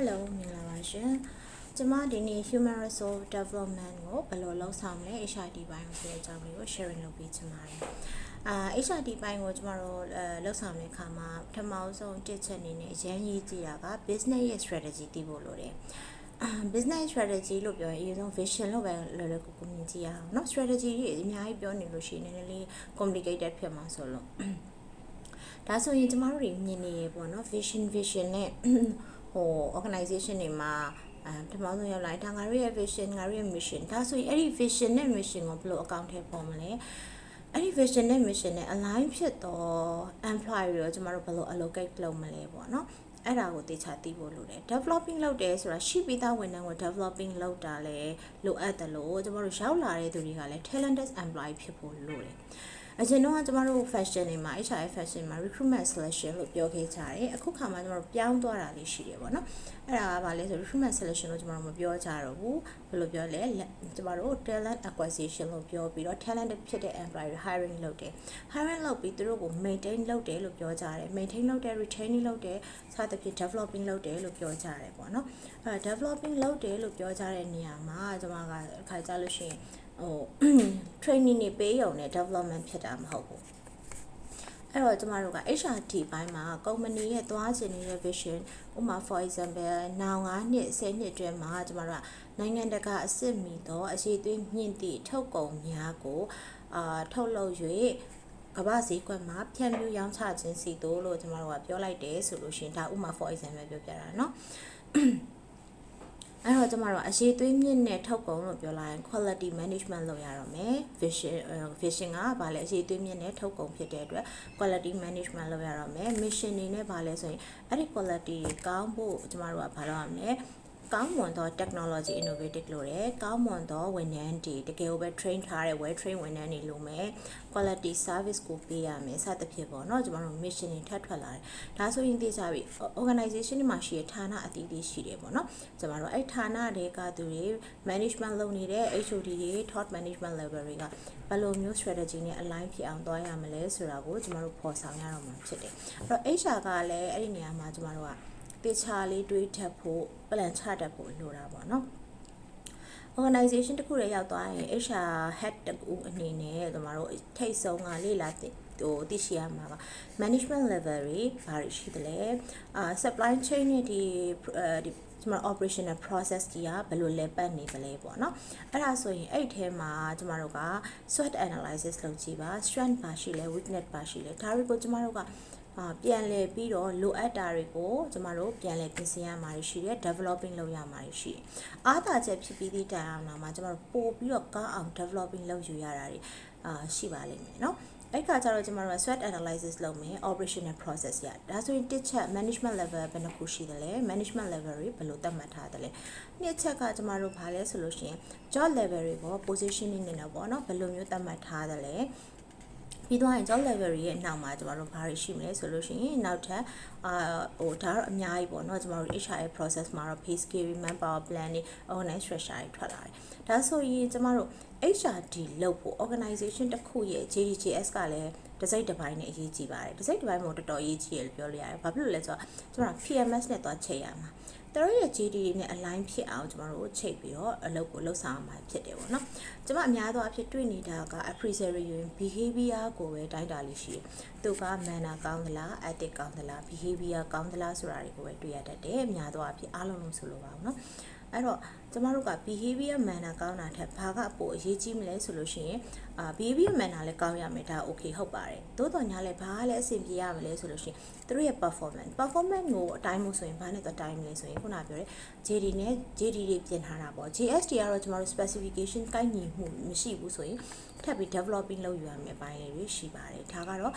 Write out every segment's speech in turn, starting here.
Hello မင်္ဂလာပါရှင်ကျမဒီနေ့ Human Resource Development ကိုဘယ်လိုလုပ်ဆောင်လဲ HRD ဘိုင်းကိုဆိုတဲ့အကြောင်းလေးကို sharing လုပ်ပေးချင်ပါတယ်HRD ဘိုင်းကိုကျမတို့လုပ်ဆောင်တဲ့အခါမှာပထမဆုံးတစ်ချက်အနေနဲ့အရင်ရေးကြည့်တာက business ရဲ့ strategy တည်ဖို့လိုတယ်business strategy လို့ပြောရင်အရင်ဆုံး vision လို့ပဲလောလောကူမြင်ကြည့်ရအောင်เนาะ strategy တွေအများကြီးပြောနေလို့ရှိရင်နည်းနည်းလေး complicated ဖြစ်မှာဆိုလို့ဒါဆိုရင်ကျမတို့တွေမြင်နေရပေါ့เนาะ vision နဲ့organization တွေမှာပထမဆုံးရောက်လာတာငါတို့ရဲ့ vision ငါတို့ရဲ့ mission ဒါဆိုရင်အဲ့ဒီ vision နဲ့ mission ကိုဘယ်လိုအကောင့်ထဲပေါ်မလဲအဲ့ဒီ vision နဲ့ mission နဲ့ align ဖြစ်တော့ employee တွေကိုကျမတို့ဘယ်လို allocate လုပ်မလဲပေါ့เนาะအဲ့ဒါကိုတေချာသိဖို့လိုတယ် developing လုပ်တယ်ဆိုတာရှိပြီးသားဝန်ထမ်းကို developing လုပ်တာလဲလိုအပ်တယ်လို့ကျမတို့ရောက်လာတဲ့သူတွေကလည်း talented employee ဖြစ်ဖို့လိုတယ်အရင်တော့ကျမတို့ fashion တွေမှာ HRF fashion မှာ recruitment selection လို့ပြောခဲ့ကြတယ်အခုခါမှာကျမတို့ပြောင်းသွားတာလေးရှိတယ်ပေါ့နော်အဲ့ဒါကဘာလဲဆို recruitment selection လို့ကျမတို့မပြောကြတော့ဘူးဘယ်လိုပြောလဲကျမတို့ talent acquisition လို့ပြောပြီးတော့ talented ဖြစ်တဲ့ employee hiring လုပ်တယ် hiring လုပ်ပြီးသူတို့ကို maintain လုပ်တယ်လို့ပြောကြတယ် maintain လုပ်တယ် retaining လုပ်တယ်စသဖြင့် developing လုပ်တယ်လို့ပြောကြတယ်ပေါ့နော်အဲ့ developing လုပ်တယ်လို့ပြောကြတဲ့နေရာမှာကျမကအခါကြလို့ရှိရင်training တွေပေးရုံနဲ့ development ဖြစ်တာမဟုတ်ဘူးအဲ့တော့ကျမတို့က HRD ဘိုင်းမှာ company ရဲ့သွားချင်နေတဲ့ vision ဥပမာ for example နောင်9နှစ်10နှစ်အတွင်းမှာကျမတို့ကနိုင်ငံတကာအဆင့်မီတော့အရှိသွေးမြင့်သည့်ထုတ်ကုန်များကိုထုတ်လုပ်၍ကမ္ဘာဈေးကွက်မှာဖြန့်ဖြူးရောင်းချခြင်းစီတို့လို့ကျမတို့ကပြောလိုက်တယ်ဆိုလို့ရှိရင်ဒါဥပမာ for example ပြောပြတာเนาะအဲ့တော့ကျမတို့အရေးသွေးမြင့်နဲ့ထုတ်ကုန်လို့ပြောလိုက်ရင် quality management လုပ်ရတော့မယ် vision ကဘာလဲအရေးသွေးမြင့်နဲ့ထုတ်ကုန်ဖြစ်တဲ့အတွက် quality management လုပ်ရတော့မယ် mission နေနဲ့ဘာလဲဆိုရင်အဲ့ဒီ quality ကောင်းဖို့ကျမတို့ကဘာလုပ်ရမလဲကောင်းမွန်သော technology innovative လို့ရတယ်ကောင်းမွန်သောဝန်ထမ်းတွေတကယ်ကိုပဲ train ထားတဲ့ well train ဝန်ထမ်းတွေလိုမယ် quality service ကိုပေးရမယ်စသဖြင့်ပေါ့เนาะကျွန်တော်တို့ mission တွေထပ်ထွက်လာတယ်ဒါဆိုရင်သိကြပြီ organization တွေမှာရှိတဲ့ဌာနအသီးသီးရှိတယ်ပေါ့เนาะကျွန်တော်တို့အဲ့ဌာနတွေကသူတွေ management လုပ်နေတဲ့ HOD တွေ top management level တွေကဘယ်လိုမျိုး strategy နဲ့ align ဖြစ်အောင်သွားရမလဲဆိုတာကိုကျွန်တော်တို့ဖော်ဆောင်ရတော့မှာဖြစ်တယ်အဲ့တော့ HR ကလည်းအဲ့ဒီနေရာမှာကျွန်တော်တို့ကတေချာလေးတွေးထပ်ဖို့ plan ချတတ်ဖို့လိုတာပေါ့နော် organization တစ်ခုတည်းရောက်သွားရင် HR head တကူအနေနဲ့ကျွန်တော်တို့ထိတ်ဆုံးကလေ့လာသိရှိရမှာပါ management level တွေဘာတွေရှိသလဲsupply chain နဲ့ဒီကျွန်တော် operational process ကြီးကဘယ်လိုလဲပတ်နေသလဲပေါ့နော်အဲ့ဒါဆိုရင်အဲ့ထဲမှာကျွန်တော်တို့က SWOT analysis လုပ်ကြည့်ပါ strength ပါရှိလဲ weakness ပါရှိလဲဒါတွေကိုကျွန်တော်တို့ကပြန်လည်ပြီးတော့လိုအပ်တာတွေကိုကျမတို့ပြန်လည်ပြင်ဆင်ရမှာရှိတယ် developing လုပ်ရမှာရှိတယ်အားသာချက်ဖြစ်ပြီးသည့်တိုင်အောင်မှာကျမတို့ပို့ပြီးတော့ကောင်းအောင် developing လုပ်ယူရတာတွေရှိပါလိမ့်မယ်เนาะအဲ့ခါကျတော့ကျမတို့က SWOT analysis လုပ်မယ် operational process ရဒါဆိုရင်တစ်ချက် management level ဘယ်နှခုရှိသလဲ management level တွေဘယ်လိုသတ်မှတ်ထားသလဲနှစ်ချက်ကကျမတို့ဘာလဲဆိုလို့ရှိရင် job level တွေပေါ့ positioning နေတော့ပေါ့เนาะဘယ်လိုမျိုးသတ်မှတ်ထားသလဲပြီးတော့ job level ရဲ့နောက်မှာကျမတို့ဘာတွေရှိမလဲဆိုလို့ရှိရင်နောက်ထပ်ဒါတော့အများကြီးပေါ့เนาะကျမတို့ HR process မှာတော့ pay scale manpower plan တွေ organize structure တွေထွက်လာတယ်ဒါဆိုရင်ကျမတို့ HRD လုပ်ဖို့ organization တစ်ခုရဲ့ JDJS ကလည်းတစ်စိတ်တစ်ပိုင်းနဲ့အရေးကြီးပါတယ်တစ်စိတ်တစ်ပိုင်းမို့တော်တော်အရေးကြီးရလို့ပြောလို့ရတယ်ဘာဖြစ်လို့လဲဆိုတော့ကျမတို့ PMS နဲ့သွားချိန်ရမှာတို့ရဲ့ GD နဲ့ align ဖြစ်အောင်ကျမတို့ချိန်ပြီးတော့အလုပ်ကိုလှုပ်ဆောင်မှာဖြစ်တယ်ပေါ့နော်ကျမအများသောအားဖြင့်တွေ့နေတာက appraisal review behavior ကိုပဲတိုင်းတာလေးရှိတယ်သူက manner ကောင်းသလား ethic ကောင်းသလား behavior ကောင်းသလားဆိုတာတွေကိုပဲတွေ့ရတတ်တယ်အများသောအားဖြင့်အားလုံးလို့ဆိုလိုပါဘူးနော်အဲ့တော့ကျမတို့က behavior manner ကောင်းတာထက်ဘာကအပိုအရေးကြီးမလဲဆိုလို့ရှိရင်behavior manner လည်းကောင်းရမယ်ဒါ okay ဟုတ်ပါတယ်သို့တော်ညာလည်းဘာလည်းအဆင်ပြေရမလဲဆိုလို့ရှိရင်သူတို့ရဲ့ performance ကိုအတိုင်းမို့ဆိုရင်ဘာနဲ့တော့တိုင်းမလဲဆိုရင်ခုနပြောတဲ့ JD နဲ့ JD တွေပြင်ထားတာပေါ့ GST ကတော့ကျမတို့ specification ကိုက်ညီမှုမရှိဘူးဆိုရင်ထပ်ပြီး developing လုပ်ယူရမယ်ပိုင်းလေးတွေရှိပါတယ်ဒါကတော့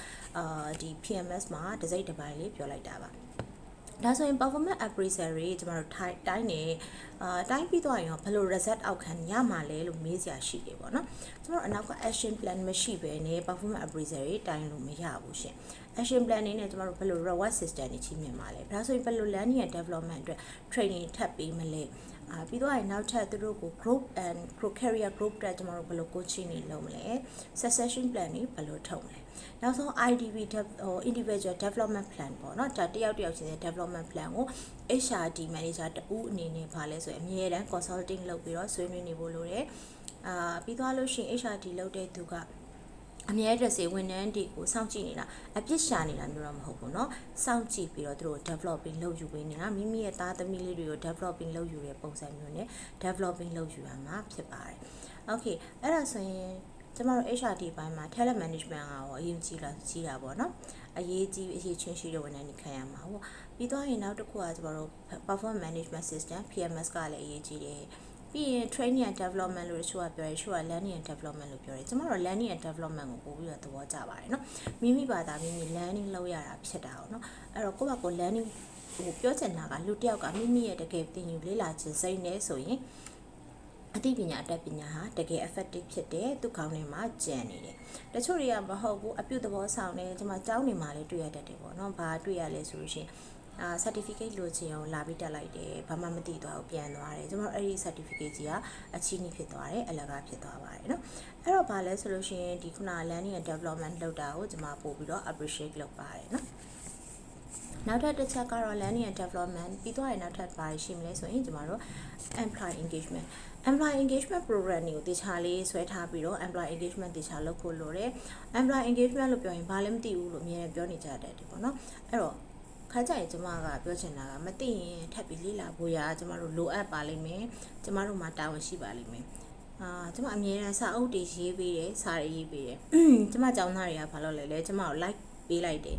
ဒီ PMS မှာတစ်စိတ်တစ်ပိုင်းလေးပြောလိုက်တာပါဒါဆိုရင် performance appraisal တွေကျမတို့တိုင်းနေတိုင်းပြီးသွားရင်ဘယ်လို result outcome ရမှာလဲလို့မေးစရာရှိတယ်ပေါ့နော်ကျမတို့အနောက်က action plan မရှိဘဲနဲ့ performance appraisal တွေတိုင်းလို့မရဘူးရှင် action plan နေနဲ့ကျမတို့ဘယ်လို reward system တွေချီးမြှင့်မှာလဲဒါဆိုရင်ဘယ်လို learning and development အတွက် training ထပ်ပေးမလဲ ပြီးတော့နောက်ထပ်သူတို့ကို group and career group တက်ကျွန်တော်တို့ဘယ်လို coaching တွေလုပ်မလဲ succession plan တွေဘယ်လိုထုတ်မလဲနောက်ဆုံး IDP individual development plan ပေါ့နော်ဒါတယောက်ချင်းတဲ့ development plan ကို HRD manager တူအနေနဲ့ပါလဲဆိုရင်အမြဲတမ်း consulting လုပ်ပြီးတော့ဆွေးနွေးနေဖို့လိုတယ်ပြီးသွားလို့ရှိရင် HRD လုပ်တဲ့သူကအမြဲတစေဝန်ထမ်းတွေကိုစောင့်ကြည့်နေတာအပြစ်ရှာနေတာမျိုးတော့မဟုတ်ဘူးเนาะစောင့်ကြည့်ပြီးတော့သူတို့ developing လုပ်ယူပေးနေတာမိမိရဲ့သားသမီးလေးတွေကို developing လုပ်ယူတဲ့ပုံစံမျိုးနဲ့ developing လုပ်ယူရမှာဖြစ်ပါတယ်။ Okay အဲ့ဒါဆိုရင်ကျမတို့ HRD ဘိုင်းမှာ talent management ကရောအရေးကြီးတာပေါ့နော်အရေးချင်းရှိတဲ့ဝန်ထမ်းတွေခံရမှာပေါ့ပြီးတော့ရင်နောက်တစ်ခုကကျမတို့ performance management system PMS ကလည်းအရေးကြီးတယ်ပြီးရင် training and development လို့တချို့ကပြောတယ်တချို့က learning and development လို့ပြောတယ်ကျမတို့ learning and development ကိုပို့ပြီးတော့သဘောကျပါတယ်เนาะမိမိဘာသာမိမိ learning လုပ်ရတာဖြစ်တာเนาะအဲ့တော့ကိုယ့်ဘာကို learning ဟိုပြောချင်တာကလူတစ်ယောက်ကမိမိရဲ့တကယ်သင်ယူလေ့လာခြင်းစိတ်နဲ့ဆိုရင်အသိပညာအတတ်ပညာဟာတကယ် effective ဖြစ်တယ်သူခေါင်းထဲမှာကျန်နေတယ်တချို့တွေကမဟုတ်ဘူးအပြုသဘောဆောင်တယ်ကျွန်မကျောင်းနေမှာလည်းတွေ့ရတတ်တယ်ပေါ့နော်ဘာတွေ့ရလဲဆိုလို့ရှိရင်certificate လိုချင်အောင်လာပြီးတက်လိုက်တယ်ဘာမှမသိတော့ဘူးပြန်သွားတယ်ကျွန်တော်အဲ့ဒီ certificate ကြီးကအချီးနှီးဖြစ်သွားတယ်အလကားဖြစ်သွားပါတယ်เนาะအဲ့တော့ဘာလဲဆိုလို့ရှိရင်ဒီခုန learning and development လုပ်တာကိုကျွန်မပို့ပြီးတော့ appreciate လုပ်ပါတယ်เนาะနောက်ထပ်တစ်ချက်ကတော့ learning and development ပြီးသွားရင်နောက်ထပ်ဘာရှိမလဲဆိုရင်ကျွန်တော်တို့ employee engagement program တွေကိုတေချာလေးဆွဲထားပြီးတော့ employee engagement တေချာလုပ်ဖို့လိုတယ် employee engagement လို့ပြောရင်ဘာလဲမသိဘူးလို့အများကြီးပြောနေကြတယ်ဒီပေါ့နော်အဲ့တော့ခါကြရင်ကျမကပြောချင်တာကမသိရင်ထပ်ပြီးလေ့လာဖို့ရကျမတို့လိုအပ်ပါလိမ့်မယ်ကျမတို့မှာတာဝန်ရှိပါလိမ့်မယ်ကျမအမြဲတမ်းစာအုပ်တွေရေးပေးတယ်စာတွေရေးပေးတယ်ကျမကျောင်းသားတွေကဘာလို့လဲကျမကို like ပေးလိုက်တယ်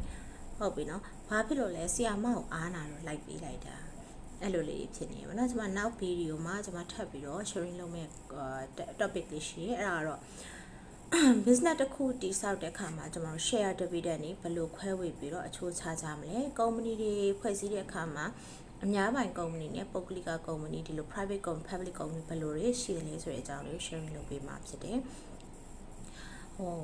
ဟုတ်ပြီနော်ဘာဖြစ်လို့လဲဆရာမကိုအားနာတော့ like ပေးလိုက်တာအဲ့လိုလေးဖြစ်နေပါတော့ကျမနောက်ဗီဒီယိုမှာကျမထပ်ပြီးတော့ sharing လုပ်မဲ့ topic လေးရှိတယ်အဲ့ဒါကတော့ business တစ်ခုတည်ဆောက်တဲ့အခါမှာကျွန်တော် share dividend တွေဘယ်လိုခွဲဝေပြီးတော့အချိုးချကြမလဲ company တွေဖွဲ့စည်းတဲ့အခါမှာအများပိုင်း company နဲ့ပုဂ္ဂလိက company ဒီလို private company public company ဘယ်လိုတွေရှိတယ်လဲဆိုတဲ့အကြောင်းလေး sharing လုပ်ပေးမှာဖြစ်တယ်ဟို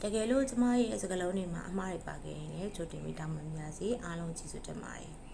တကယ်လို့ကျမရဲ့စကားလုံးတွေမှာအမှားတွေပါခဲ့ရင်လည်းကြိုတင်ပြီးတောင်းပန်ပါစေအားလုံးကျေးဇူးတင်ပါတယ်